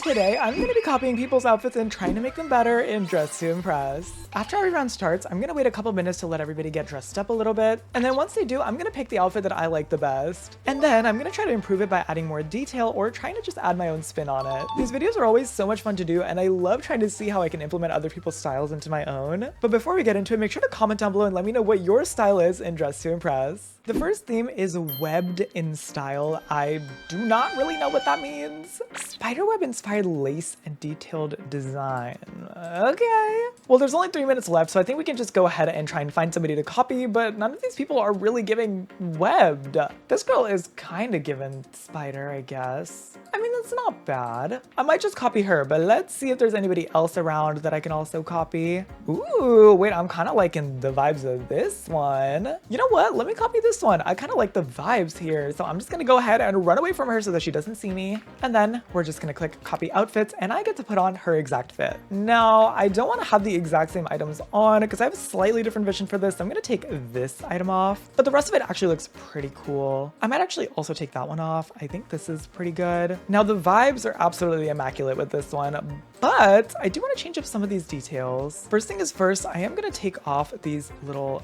Today, I'm gonna be copying people's outfits and trying to make them better in Dress to Impress. After every round starts, I'm gonna wait a couple minutes to let everybody get dressed up a little bit. And then once they do, I'm gonna pick the outfit that I like the best. And then I'm gonna try to improve it by adding more detail or trying to just add my own spin on it. These videos are always so much fun to do, and I love trying to see how I can implement other people's styles into my own. But before we get into it, make sure to comment down below and let me know what your style is in Dress to Impress. The first theme is webbed in style. I do not really know what that means. Spiderweb inspired lace and detailed design. Okay. Well, there's only 3 minutes left, so I think we can just go ahead and try and find somebody to copy, but none of these people are really giving webbed. This girl is kind of given spider, I guess. I mean, that's not bad. I might just copy her, but let's see if there's anybody else around that I can also copy. Ooh, wait, I'm kind of liking the vibes of this one. You know what? Let me copy this one. I kind of like the vibes here, so I'm just gonna go ahead and run away from her so that she doesn't see me. And then we're just gonna click copy outfits, and I get to put on her exact fit. Now, I don't want to have the exact same items on because I have a slightly different vision for this. So I'm gonna take this item off, but the rest of it actually looks pretty cool. I might actually also take that one off. I think this is pretty good. Now, the vibes are absolutely immaculate with this one, but I do want to change up some of these details. First thing is first, I am gonna take off these little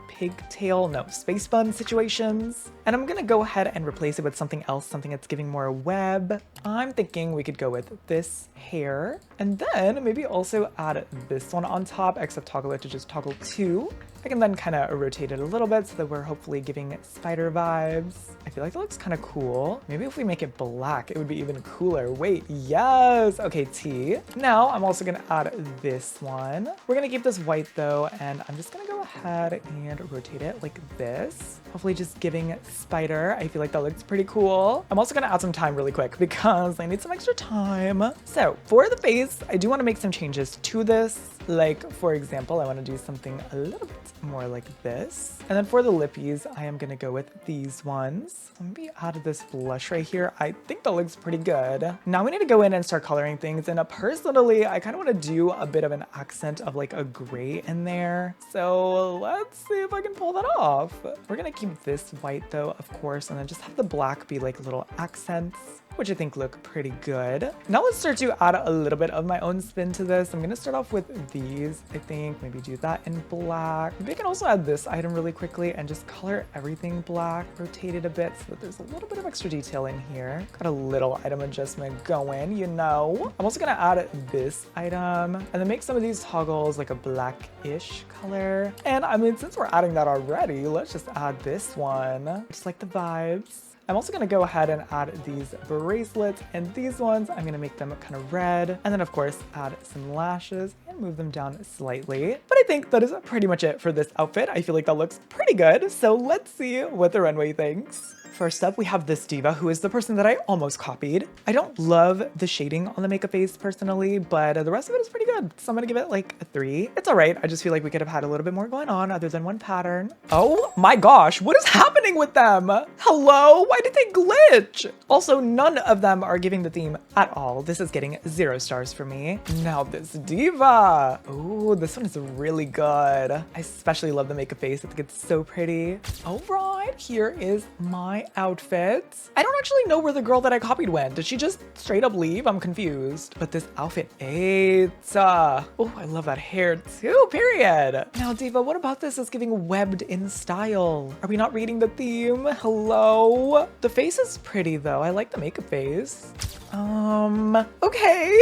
pigtail, no, space bun situations. And I'm gonna go ahead and replace it with something else, something that's giving more web. I'm thinking we could go with this hair and then maybe also add this one on top, except toggle it to just toggle 2. I can then kind of rotate it a little bit so that we're hopefully giving spider vibes. I feel like that looks kind of cool. Maybe if we make it black, it would be even cooler. Wait, yes. Okay, T. Now I'm also gonna add this one. We're gonna keep this white though, and I'm just gonna go ahead and rotate it like this. Hopefully just giving spider. I feel like that looks pretty cool. I'm also gonna add some time really quick because I need some extra time. So for the face, I do want to make some changes to this. Like, for example, I want to do something a little bit more like this. And then for the lippies, I am going to go with these ones. Maybe add this blush right here. I think that looks pretty good. Now we need to go in and start coloring things. And personally, I kind of want to do a bit of an accent of like a gray in there. So let's see if I can pull that off. We're going to keep this white though, of course, and then just have the black be like little accents, which I think look pretty good. Now let's start to add a little bit of my own spin to this. I'm gonna start off with these, I think. Maybe do that in black. Maybe I can also add this item really quickly and just color everything black, rotate it a bit so that there's a little bit of extra detail in here. Got a little item adjustment going, you know. I'm also gonna add this item and then make some of these toggles like a blackish color. And I mean, since we're adding that already, let's just add this one. Just like the vibes. I'm also gonna go ahead and add these bracelets, and these ones, I'm gonna make them kind of red. And then of course, add some lashes and move them down slightly. But I think that is pretty much it for this outfit. I feel like that looks pretty good. So let's see what the runway thinks. First up, we have this diva who is the person that I almost copied. I don't love the shading on the makeup face personally, but the rest of it is pretty good. So I'm gonna give it like a 3. It's all right. I just feel like we could have had a little bit more going on other than one pattern. Oh my gosh, what is happening with them? Hello, why did they glitch? Also, none of them are giving the theme at all. This is getting 0 stars for me. Now this diva. Oh, this one is really good. I especially love the makeup face. I think it's so pretty. All right, here is my outfit. I don't actually know where the girl that I copied went. Did she just straight up leave? I'm confused. But this outfit ate. Oh, I love that hair too, period. Now, diva, what about this is giving webbed in style? Are we not reading the theme? Hello? The face is pretty though. I like the makeup face. Okay.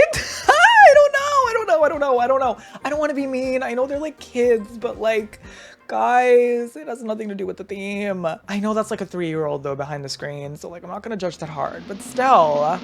I don't know. I don't want to be mean. I know they're like kids, but like, guys, it has nothing to do with the theme. I know that's like a 3-year-old though behind the screen, so like I'm not gonna judge that hard, but still.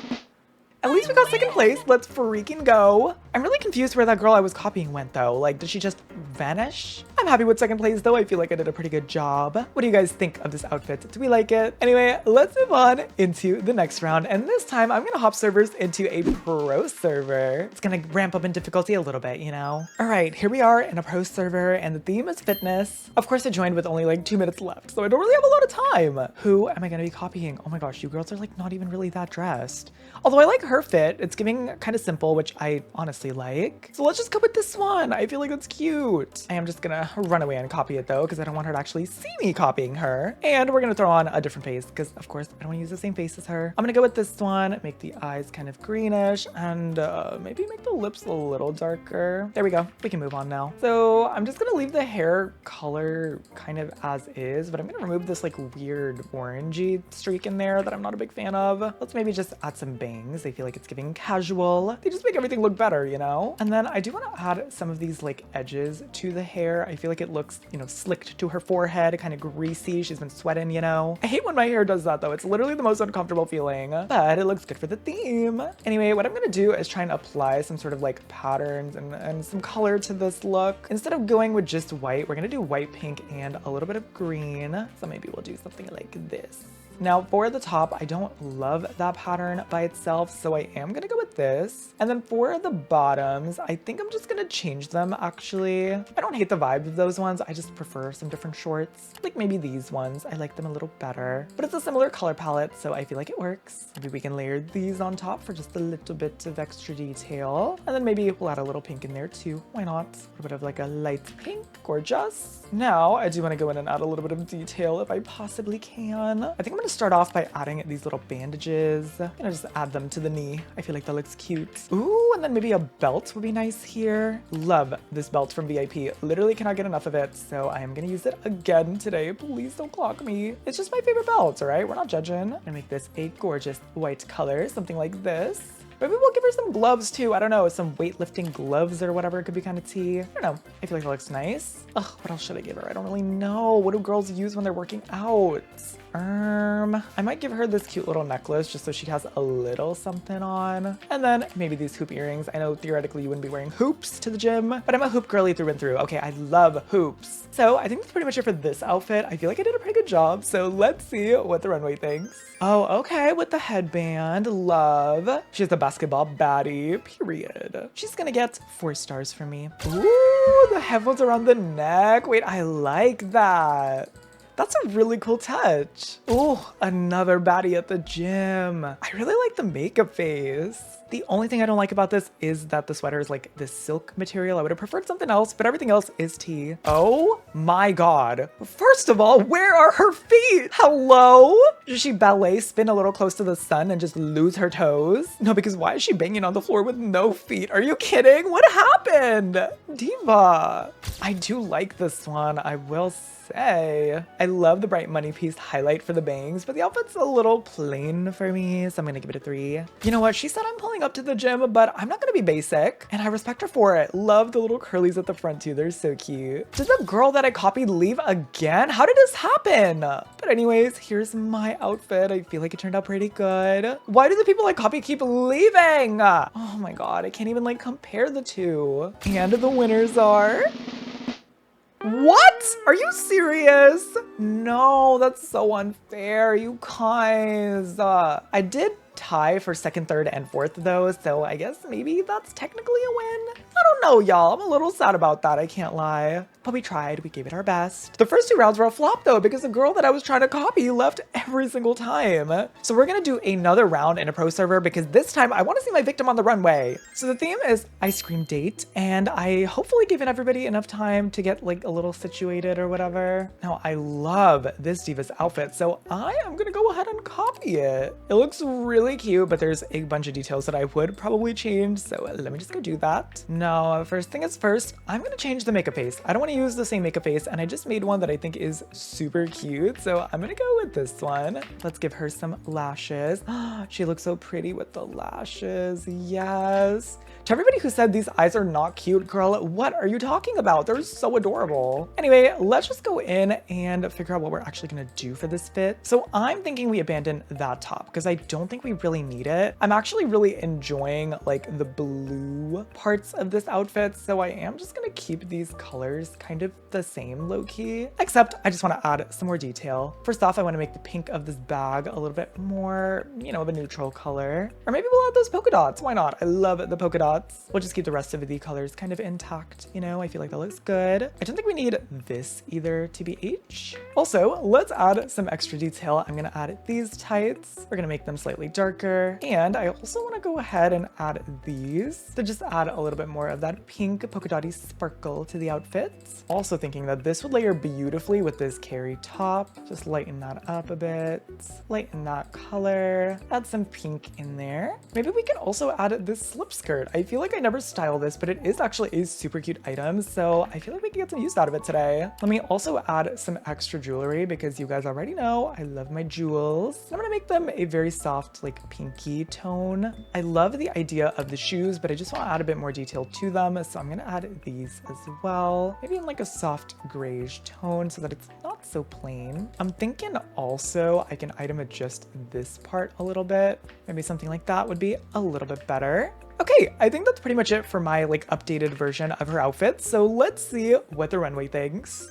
At least we got 2nd place. Let's freaking go. I'm really confused where that girl I was copying went though. Like, did she just vanish? I'm happy with 2nd place though. I feel like I did a pretty good job. What do you guys think of this outfit? Do we like it? Anyway, let's move on into the next round. And this time I'm gonna hop servers into a pro server. It's gonna ramp up in difficulty a little bit, you know? All right, here we are in a pro server and the theme is fitness. Of course I joined with only like 2 minutes left, so I don't really have a lot of time. Who am I gonna be copying? Oh my gosh, you girls are like not even really that dressed. Although I like her fit. It's giving kind of simple, which I honestly honestly like. So let's just go with this one. I feel like it's cute. I am just gonna run away and copy it though, because I don't want her to actually see me copying her. And we're gonna throw on a different face because of course I don't wanna use the same face as her. I'm gonna go with this one, make the eyes kind of greenish and maybe make the lips a little darker. There we go. We can move on now. So I'm just gonna leave the hair color kind of as is, but I'm gonna remove this like weird orangey streak in there that I'm not a big fan of. Let's maybe just add some bangs. I feel like it's giving casual. They just make everything look better, you know? And then I do want to add some of these like edges to the hair. I feel like it looks, you know, slicked to her forehead, kind of greasy. She's been sweating, you know? I hate when my hair does that though. It's literally the most uncomfortable feeling, but it looks good for the theme. Anyway, what I'm gonna do is try and apply some sort of like patterns and some color to this look. Instead of going with just white, we're gonna do white, pink, and a little bit of green. So maybe we'll do something like this. Now for the top, I don't love that pattern by itself, so I am gonna go with this. And then for the bottoms, I think I'm just gonna change them actually. I don't hate the vibe of those ones, I just prefer some different shorts. Like maybe these ones, I like them a little better. But it's a similar color palette, so I feel like it works. Maybe we can layer these on top for just a little bit of extra detail. And then maybe we'll add a little pink in there too, why not? A little bit of like a light pink, gorgeous. Now I do wanna go in and add a little bit of detail if I possibly can. I think I'm gonna start off by adding these little bandages. I'm gonna just add them to the knee. I feel like that looks cute. Ooh, and then maybe a belt would be nice here. Love this belt from VIP. Literally cannot get enough of it, so I am gonna use it again today. Please don't clock me. It's just my favorite belt, all right? We're not judging. I'm gonna make this a gorgeous white color, something like this. Maybe we'll give her some gloves too. I don't know, some weightlifting gloves or whatever. It could be kind of tea. I don't know. I feel like that looks nice. Ugh, what else should I give her? I don't really know. What do girls use when they're working out? I might give her this cute little necklace just so she has a little something on. And then maybe these hoop earrings. I know theoretically you wouldn't be wearing hoops to the gym, but I'm a hoop girly through and through. Okay, I love hoops. So I think that's pretty much it for this outfit. I feel like I did a pretty good job. So let's see what the runway thinks. Oh, okay, with the headband, love. She's the basketball baddie, period. She's gonna get 4 stars from me. Ooh, the headphones around the neck. Wait, I like that. That's a really cool touch. Oh, another baddie at the gym. I really like the makeup face. The only thing I don't like about this is that the sweater is like this silk material. I would have preferred something else, but everything else is tea. Oh my God. First of all, where are her feet? Hello? Does she ballet spin a little close to the sun and just lose her toes? No, because why is she banging on the floor with no feet? Are you kidding? What happened? Diva. I do like this one, I will say. I love the bright money piece highlight for the bangs, but the outfit's a little plain for me, so I'm gonna give it a 3. You know what? She said I'm pulling up to the gym, but I'm not gonna be basic, and I respect her for it. Love the little curlies at the front too. They're so cute. Did the girl that I copied leave again? How did this happen? But anyways, here's my outfit. I feel like it turned out pretty good. Why do the people I copy keep leaving? Oh my God, I can't even like compare the two. And the winners are... What? Are you serious? No, that's so unfair, you guys. I did tie for 2nd, 3rd, and 4th though, so I guess maybe that's technically a win. I don't know, y'all. I'm a little sad about that, I can't lie. But we tried, we gave it our best. The first 2 rounds were a flop though, because the girl that I was trying to copy left every single time. So we're gonna do another round in a pro server because this time I wanna see my victim on the runway. So the theme is ice cream date, and I hopefully given everybody enough time to get like a little situated or whatever. Now I love this diva's outfit, so I am gonna go ahead and copy it. It looks really cute, but there's a bunch of details that I would probably change, so let me just go do that. Now, first thing is first, I'm gonna change the makeup face. I don't want to use the same makeup face, and I just made one that I think is super cute, so I'm gonna go with this one. Let's give her some lashes. She looks so pretty with the lashes. Yes. To everybody who said these eyes are not cute, girl, what are you talking about? They're so adorable. Anyway, let's just go in and figure out what we're actually gonna do for this fit. So I'm thinking we abandon that top because I don't think we really need it. I'm actually really enjoying like the blue parts of this outfit, so I am just gonna keep these colors kind of the same low-key, except I just want to add some more detail. First off, I want to make the pink of this bag a little bit more, you know, of a neutral color. Or maybe we'll add those polka dots. Why not? I love the polka dots. We'll just keep the rest of the colors kind of intact, you know? I feel like that looks good. I don't think we need this either, TBH. Also, let's add some extra detail. I'm gonna add these tights. We're gonna make them slightly darker darker. And I also want to go ahead and add these to just add a little bit more of that pink polka dotty sparkle to the outfits. Also thinking that this would layer beautifully with this carry top. Just lighten that up a bit, lighten that color, add some pink in there. Maybe we can also add this slip skirt. I feel like I never style this, but it is actually a super cute item, so I feel like we can get some use out of it today. Let me also add some extra jewelry because you guys already know I love my jewels. I'm gonna make them a very soft, like pinky tone. I love the idea of the shoes, but I just want to add a bit more detail to them, so I'm gonna add these as well. Maybe in like a soft grayish tone so that it's not so plain. I'm thinking also I can item adjust this part a little bit. Maybe something like that would be a little bit better. Okay, I think that's pretty much it for my like updated version of her outfit. So let's see what the runway thinks.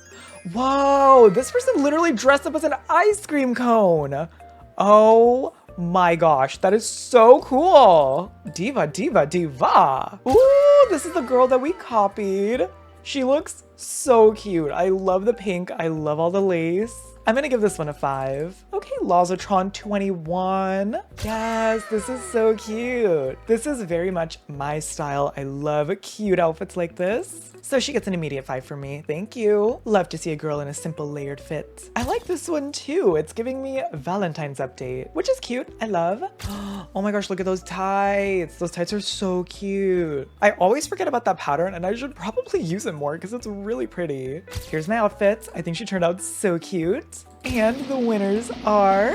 Whoa, this person literally dressed up as an ice cream cone. Oh my gosh, that is so cool. Diva, diva, diva. Ooh, this is the girl that we copied. She looks so cute. I love the pink. I love all the lace. I'm gonna give this one a 5. Okay, Lazotron 21. Yes, this is so cute. This is very much my style. I love cute outfits like this. So she gets an immediate 5 from me. Thank you. Love to see a girl in a simple layered fit. I like this one too. It's giving me Valentine's update, which is cute. I love. Oh my gosh, look at those tights. Those tights are so cute. I always forget about that pattern and I should probably use it more because it's really pretty. Here's my outfit. I think she turned out so cute. And the winners are...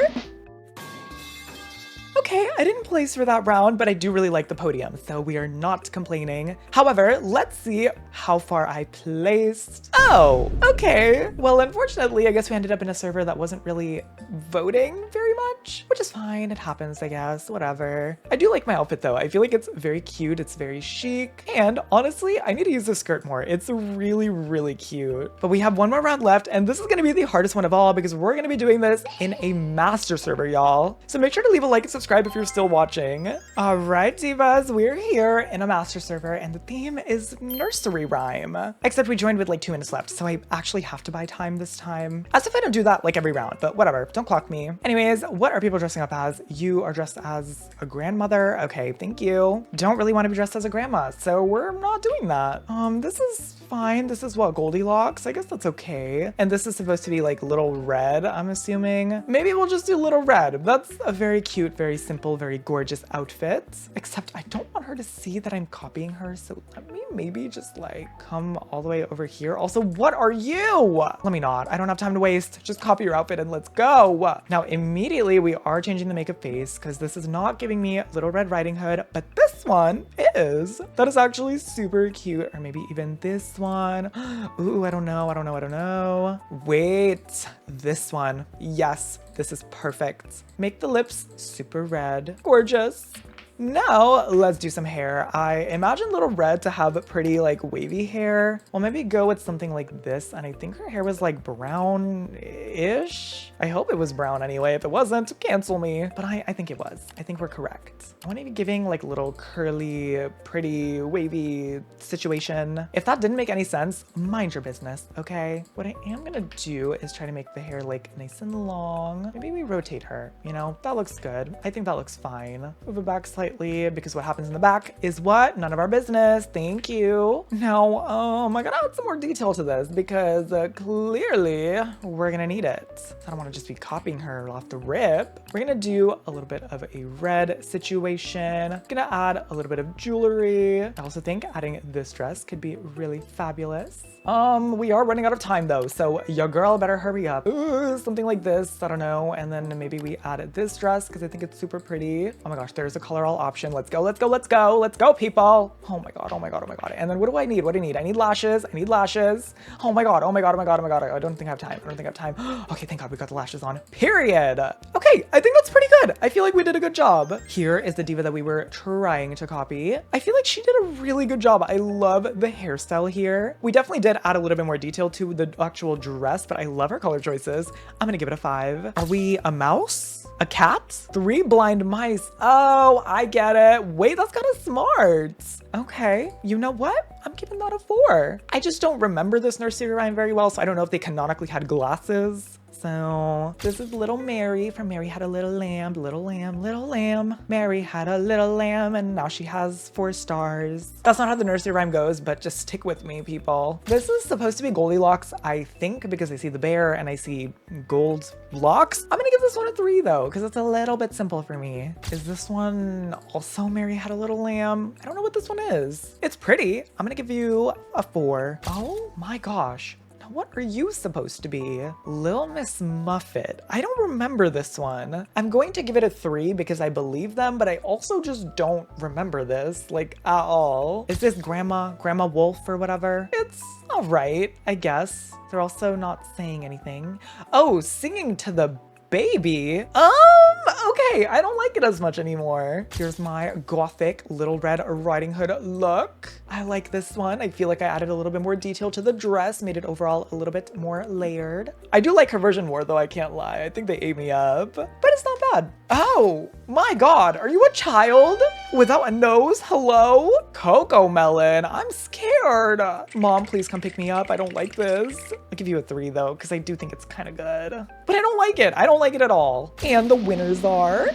Okay, I didn't place for that round, but I do really like the podium, so we are not complaining. However, let's see how far I placed. Oh, okay. Well, unfortunately, I guess we ended up in a server that wasn't really voting very much, which is fine. It happens, I guess, whatever. I do like my outfit though. I feel like it's very cute. It's very chic. And honestly, I need to use this skirt more. It's really, really cute. But we have one more round left, and this is gonna be the hardest one of all because we're gonna be doing this in a master server, y'all. So make sure to leave a like and subscribe if you're still watching. All right, divas, we're here in a master server and the theme is nursery rhyme. Except we joined with like 2 minutes left, so I actually have to buy time this time. As if I don't do that like every round, but whatever, don't clock me. Anyways, what are people dressing up as? You are dressed as a grandmother. Okay, thank you. Don't really want to be dressed as a grandma, so we're not doing that. This is fine. This is what, Goldilocks? I guess that's okay. And this is supposed to be like Little Red, I'm assuming. Maybe we'll just do Little Red. That's a very cute, very simple, very gorgeous outfit. Except I don't want her to see that I'm copying her, so let me maybe just like come all the way over here. Also, what are you? Let me not. I don't have time to waste. Just copy your outfit and let's go. Now, immediately we are changing the makeup face because this is not giving me Little Red Riding Hood, but this one is. That is actually super cute. Or maybe even this one. Ooh, I don't know. Wait, this one. Yes, this is perfect. Make the lips super red. Gorgeous. Now let's do some hair. I imagine Little Red to have pretty like wavy hair. Well, maybe go with something like this. And I think her hair was like brown-ish. I hope it was brown anyway. If it wasn't, cancel me. But I think it was. I think we're correct. I want to be giving like little curly, pretty, wavy situation. If that didn't make any sense, mind your business, okay? What I am gonna do is try to make the hair like nice and long. Maybe we rotate her, you know? That looks good. I think that looks fine. Move it back slightly because what happens in the back is what? None of our business. Thank you. Now, I gotta add some more detail to this because clearly we're gonna need it. I don't want to just be copying her off the rip. We're gonna do a little bit of a red situation. Gonna add a little bit of jewelry. I also think adding this dress could be really fabulous. We are running out of time though, so your girl better hurry up. Ooh, something like this, I don't know. And then maybe we add this dress because I think it's super pretty. Oh my gosh, there's a color all option. Let's go, let's go, let's go. Let's go, people. Oh my god, oh my god, oh my god. And then what do I need? What do I need? I need lashes. I need lashes. Oh my god, oh my god, oh my god, oh my god. I don't think I have time. I don't think I have time. Okay, thank god we got the lashes on. Period. Okay, I think that's pretty good. I feel like we did a good job. Here is the diva that we were trying to copy. I feel like she did a really good job. I love the hairstyle here. We definitely did add a little bit more detail to the actual dress, but I love her color choices. I'm gonna give it a 5. Are we a mouse? A cat? 3 blind mice. Oh, I get it. Wait, that's kind of smart. Okay, you know what? I'm giving that a 4. I just don't remember this nursery rhyme very well, so I don't know if they canonically had glasses. So this is little Mary from Mary Had a Little Lamb, little lamb, little lamb. Mary had a little lamb and now she has 4 stars. That's not how the nursery rhyme goes, but just stick with me, people. This is supposed to be Goldilocks, I think, because I see the bear and I see gold locks. I'm gonna give this one a 3 though, because it's a little bit simple for me. Is this one also Mary Had a Little Lamb? I don't know what this one is. It's pretty. I'm gonna give you a 4. Oh my gosh. What are you supposed to be? Little Miss Muffet. I don't remember this one. I'm going to give it a 3 because I believe them, but I also just don't remember this, like, at all. Is this Grandma Wolf or whatever? It's all right, I guess. They're also not saying anything. Oh, singing to the baby. Okay, I don't like it as much anymore. Here's my gothic Little Red Riding Hood look. I like this one. I feel like I added a little bit more detail to the dress, made it overall a little bit more layered. I do like her version more though, I can't lie. I think they ate me up, but it's not bad. Oh my God, are you a child? Without a nose, hello? Coco Melon, I'm scared. Mom, please come pick me up. I don't like this. I'll give you a 3 though, because I do think it's kind of good, but I don't like it. I don't like it at all. And the winners are...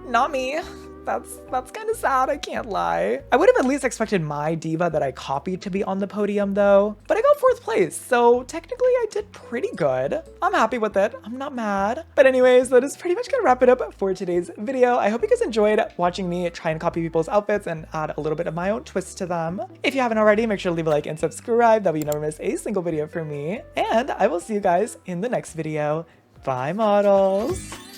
not me. That's kind of sad, I can't lie. I would have at least expected my diva that I copied to be on the podium though, but I got 4th place, so technically I did pretty good. I'm happy with it, I'm not mad. But anyways, that is pretty much gonna wrap it up for today's video. I hope you guys enjoyed watching me try and copy people's outfits and add a little bit of my own twist to them. If you haven't already, make sure to leave a like and subscribe, that way you never miss a single video from me. And I will see you guys in the next video. Bye, models.